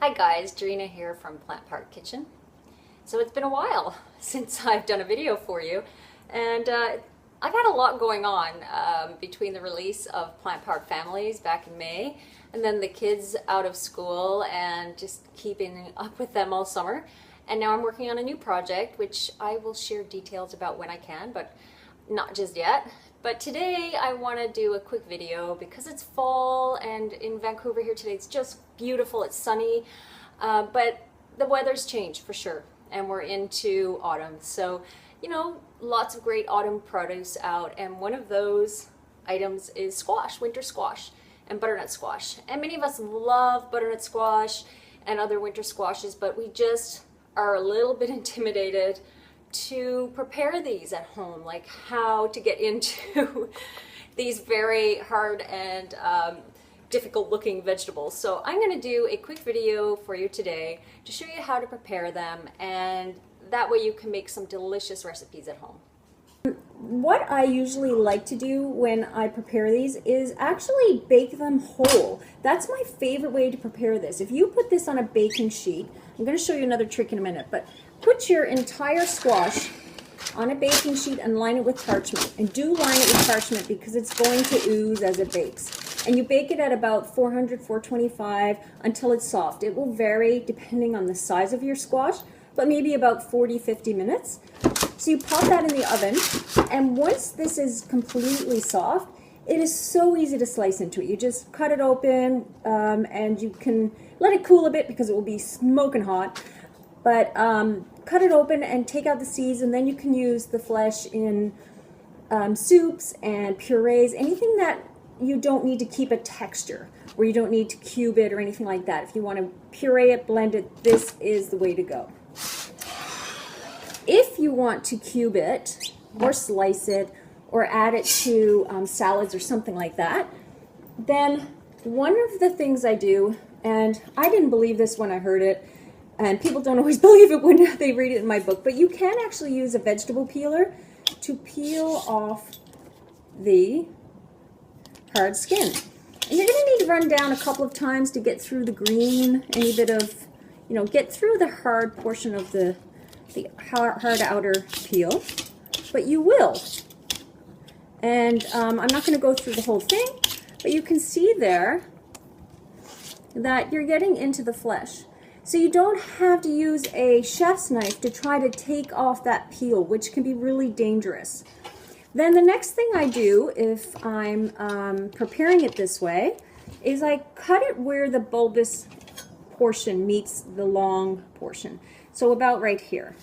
Hi guys, Dreena here from Plant Park Kitchen. So it's been a while since I've done a video for you, and I've had a lot going on between the release of Plant Park Families back in May, and then the kids out of school and just keeping up with them all summer. And now I'm working on a new project, which I will share details about when I can, but not just yet. But today I want to do a quick video because it's fall, and in Vancouver here today it's just beautiful, it's sunny, but the weather's changed for sure, and we're into autumn. So, you know, lots of great autumn produce out, and one of those items is squash, winter squash and butternut squash. And many of us love butternut squash and other winter squashes, but we just are a little bit intimidated to prepare these at home, like how to get into these very hard and difficult looking vegetables. So I'm going to do a quick video for you today to show you how to prepare them, and that way you can make some delicious recipes at home. What I usually like to do when I prepare these is actually bake them whole. That's my favorite way to prepare this. If you put this on a baking sheet, I'm going to show you another trick in a minute, but put your entire squash on a baking sheet and line it with parchment. And do line it with parchment because it's going to ooze as it bakes. And you bake it at about 400, 425 until it's soft. It will vary depending on the size of your squash, but maybe about 40, 50 minutes. So you pop that in the oven, and once this is completely soft, it is so easy to slice into it. You just cut it open, and you can let it cool a bit because it will be smoking hot. But cut it open and take out the seeds, and then you can use the flesh in soups and purees, anything that you don't need to keep a texture, where you don't need to cube it or anything like that. If you want to puree it, blend it, this is the way to go. If you want to cube it or slice it or add it to salads or something like that, then one of the things I do, and I didn't believe this when I heard it, and people don't always believe it when they read it in my book, but you can actually use a vegetable peeler to peel off the hard skin. And you're going to need to run down a couple of times to get through the green, any bit of, get through the hard portion of the hard outer peel, but you will. And I'm not going to go through the whole thing, but you can see there that you're getting into the flesh. So you don't have to use a chef's knife to try to take off that peel, which can be really dangerous. Then the next thing I do, if I'm preparing it this way, is I cut it where the bulbous portion meets the long portion. So about right here.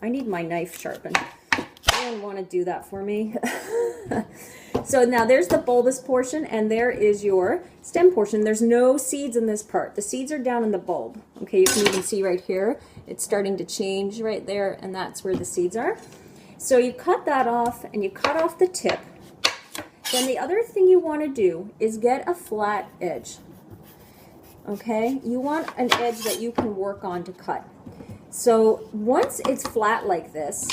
I need my knife sharpened. I don't want to do that for me. So now there's the bulbous portion, and there is your stem portion. There's no seeds in this part. The seeds are down in the bulb. Okay, you can even see right here, it's starting to change right there, and that's where the seeds are. So you cut that off, and you cut off the tip. Then the other thing you want to do is get a flat edge. Okay, you want an edge that you can work on to cut. So once it's flat like this,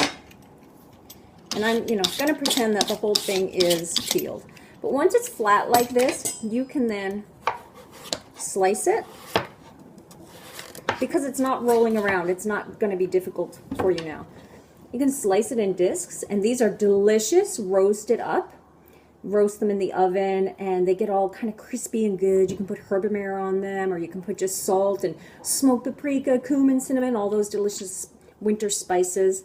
and I'm going to pretend that the whole thing is peeled, but once it's flat like this, you can then slice it. Because it's not rolling around, it's not going to be difficult for you now. You can slice it in discs, and these are delicious, roasted up. Roast them in the oven, and they get all kind of crispy and good. You can put herbamare on them, or you can put just salt and smoked paprika, cumin, cinnamon, all those delicious winter spices.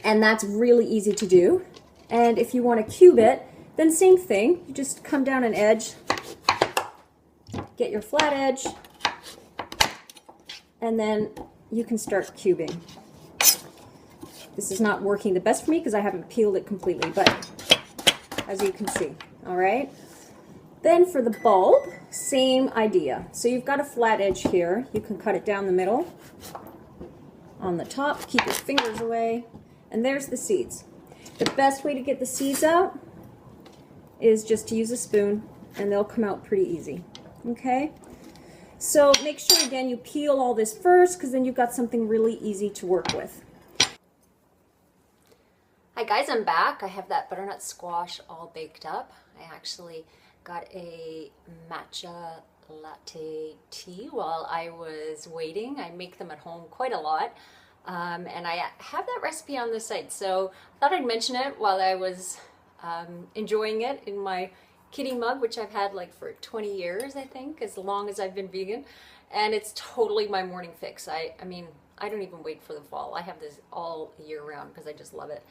And that's really easy to do. And if you want to cube it, then same thing. You just come down an edge, get your flat edge, and then you can start cubing. This is not working the best for me because I haven't peeled it completely, but as you can see, all right? Then for the bulb, same idea. So you've got a flat edge here. You can cut it down the middle. On the top, keep your fingers away, and there's the seeds. The best way to get the seeds out is just to use a spoon, and they'll come out pretty easy, okay? So make sure, again, you peel all this first, because then you've got something really easy to work with. Hi guys, I'm back. I have that butternut squash all baked up. I actually got a matcha latte tea while I was waiting. I make them at home quite a lot. And I have that recipe on the site, so I thought I'd mention it while I was enjoying it in my kitty mug, which I've had like for 20 years, I think, as long as I've been vegan. And it's totally my morning fix. I mean, I don't even wait for the fall. I have this all year round because I just love it.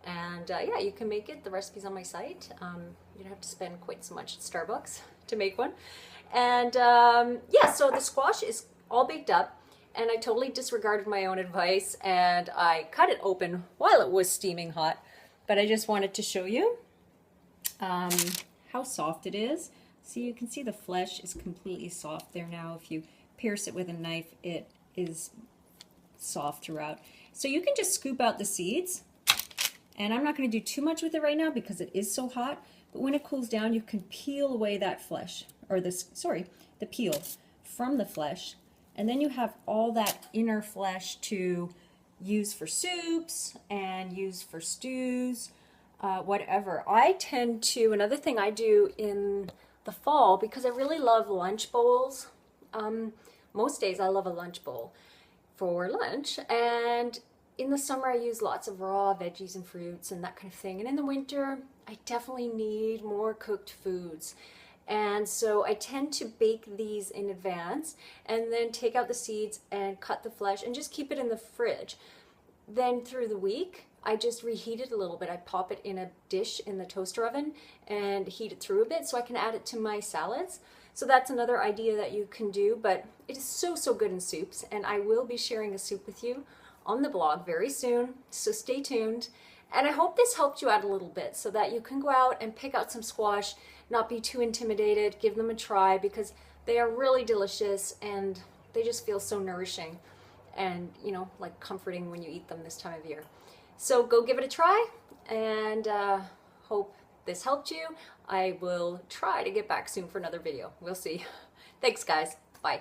And yeah, you can make it. The recipe's on my site. You don't have to spend quite so much at Starbucks to make one. And yeah, so the squash is all baked up, and I totally disregarded my own advice and I cut it open while it was steaming hot. But I just wanted to show you how soft it is. See, you can see the flesh is completely soft there now. If you pierce it with a knife, it is soft throughout. So you can just scoop out the seeds, and I'm not going to do too much with it right now because it is so hot, but when it cools down, you can peel away that flesh, or the peel from the flesh, and then you have all that inner flesh to use for soups and use for stews, whatever. I tend to, another thing I do in the fall, because I really love lunch bowls, most days I love a lunch bowl for lunch, and in the summer I use lots of raw veggies and fruits and that kind of thing, and in the winter I definitely need more cooked foods. And so I tend to bake these in advance and then take out the seeds and cut the flesh and just keep it in the fridge. Then through the week I just reheat it a little bit. I pop it in a dish in the toaster oven and heat it through a bit so I can add it to my salads. So that's another idea that you can do, but it is so, so good in soups, and I will be sharing a soup with you on the blog very soon, so stay tuned. And I hope this helped you out a little bit so that you can go out and pick out some squash, not be too intimidated, give them a try, because they are really delicious and they just feel so nourishing and, you know, like comforting when you eat them this time of year. So go give it a try, and hope this helped you. I will try to get back soon for another video. We'll see. Thanks, guys. Bye.